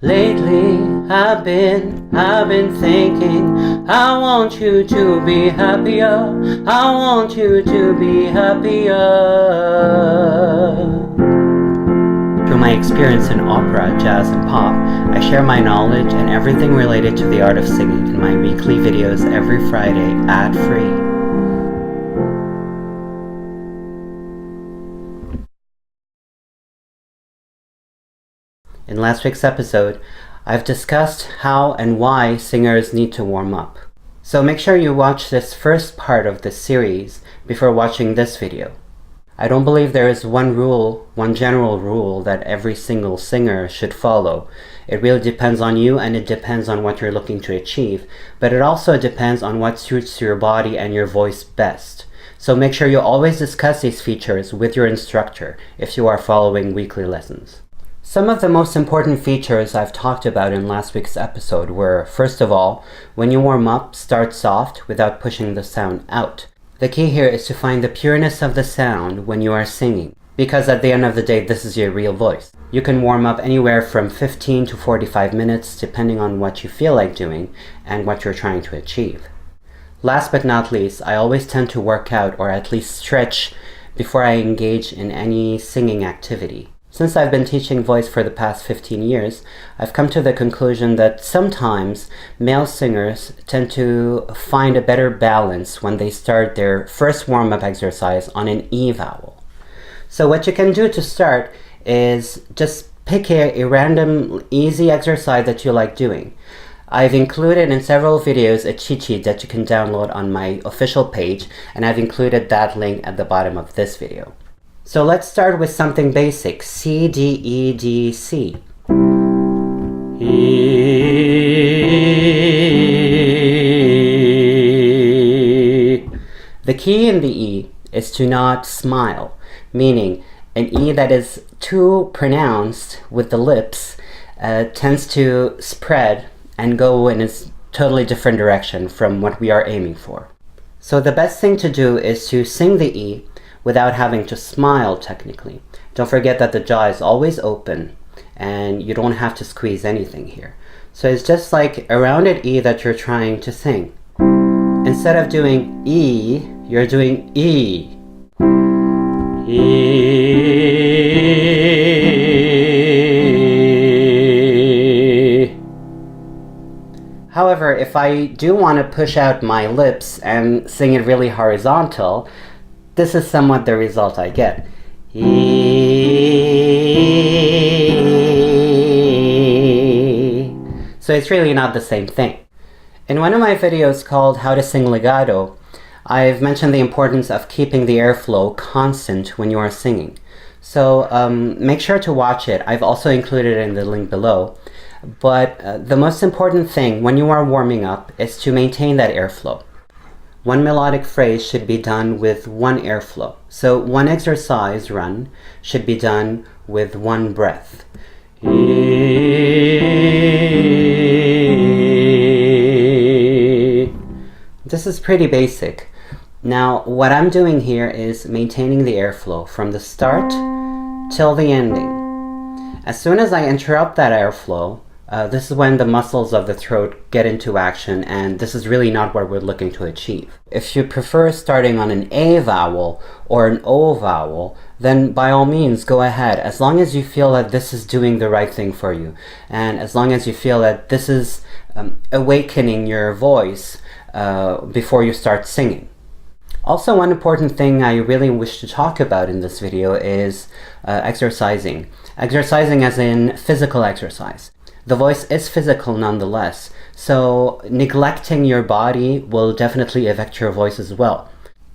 Lately, I've been thinking, I want you to be happier. I want you to be happier. Through my experience in opera, jazz, and pop, I share my knowledge and everything related to the art of singing in my weekly videos every Friday, ad-free. In last week's episode, I've discussed how and why singers need to warm up. So make sure you watch this first part of this series before watching this video. I don't believe there is one general rule that every single singer should follow. It really depends on you, and it depends on what you're looking to achieve, but it also depends on what suits your body and your voice best. So make sure you always discuss these features with your instructor if you are following weekly lessons. Some of the most important features I've talked about in last week's episode were, first of all, when you warm up, start soft without pushing the sound out. The key here is to find the pureness of the sound when you are singing, because at the end of the day, this is your real voice. You can warm up anywhere from 15 to 45 minutes depending on what you feel like doing and what you're trying to achieve. Last but not least, I always tend to work out or at least stretch before I engage in any singing activity. Since I've been teaching voice for the past 15 years, I've come to the conclusion that sometimes male singers tend to find a better balance when they start their first warm-up exercise on an E vowel. So what you can do to start is just pick a random easy exercise that you like doing. I've included in several videos a cheat sheet that you can download on my official page, and I've included that link at the bottom of this video. So let's start with something basic, C, D, E, D, C. E. The key in the E is to not smile, meaning an E that is too pronounced with the lips tends to spread and go in a totally different direction from what we are aiming for. So the best thing to do is to sing the E without having to smile technically. Don't forget that the jaw is always open and you don't have to squeeze anything here. So it's just like a rounded E that you're trying to sing. Instead of doing E, you're doing E. E. However, if I do want to push out my lips and sing it really horizontal, this is somewhat the result I get. E. So it's really not the same thing. In one of my videos called How to Sing Legato, I've mentioned the importance of keeping the airflow constant when you are singing. So make sure to watch it. I've also included it in the link below. But the most important thing when you are warming up is to maintain that airflow. One melodic phrase should be done with one airflow. So one exercise run should be done with one breath. This is pretty basic. Now, what I'm doing here is maintaining the airflow from the start till the ending. As soon as I interrupt that airflow, this is when the muscles of the throat get into action, and this is really not what we're looking to achieve. If you prefer starting on an A vowel or an O vowel, then by all means go ahead, as long as you feel that this is doing the right thing for you, and as long as you feel that this is awakening your voice before you start singing. Also, one important thing I really wish to talk about in this video is exercising. Exercising as in physical exercise. The voice is physical nonetheless, so neglecting your body will definitely affect your voice as well.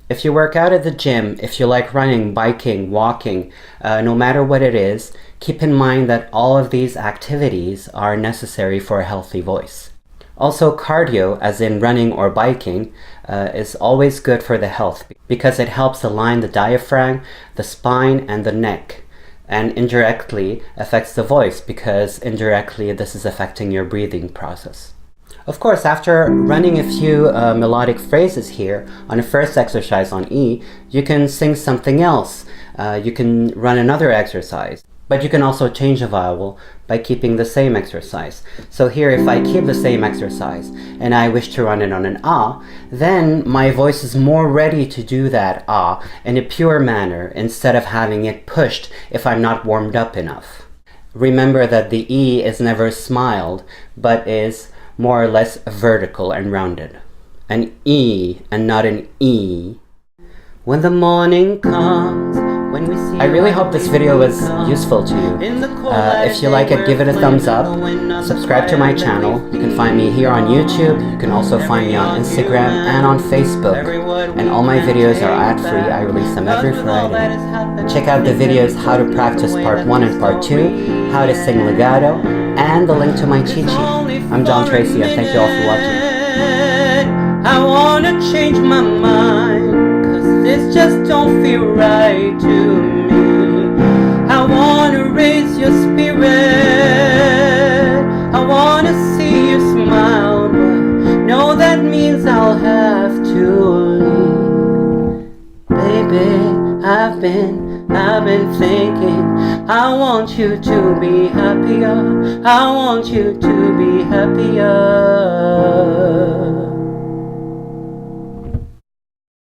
If you work out at the gym, if you like running, biking, walking, no matter what it is, keep in mind that all of these activities are necessary for a healthy voice. Also, cardio, as in running or biking, is always good for the health because it helps align the diaphragm, the spine, and the neck. And indirectly affects the voice because indirectly this is affecting your breathing process. Of course, after running a few melodic phrases here on the first exercise on E, you can sing something else. You can run another exercise. But you can also change a vowel by keeping the same exercise. So here, if I keep the same exercise and I wish to run it on an ah, then my voice is more ready to do that ah in a pure manner instead of having it pushed if I'm not warmed up enough. Remember that the E is never smiled, but is more or less vertical and rounded. An E and not an E. When the morning comes, when we see I really hope this video was useful to you. If you like it, give it a thumbs up. Subscribe to my channel. You can find me here on YouTube. You can also find me on Instagram and on Facebook. And all my videos are ad-free. I release them every Friday. Check out the videos how to practice part 1 and part 2, how to sing legato, and the link to my cheat sheet. I'm John Tracy, and thank you all for watching. I wanna change my mind, 'cause this just don't feel right to me. I wanna raise your spirit, I wanna see you smile, but no, that means I'll have to leave. Baby, I've been thinking, I want you to be happier, I want you to be happier.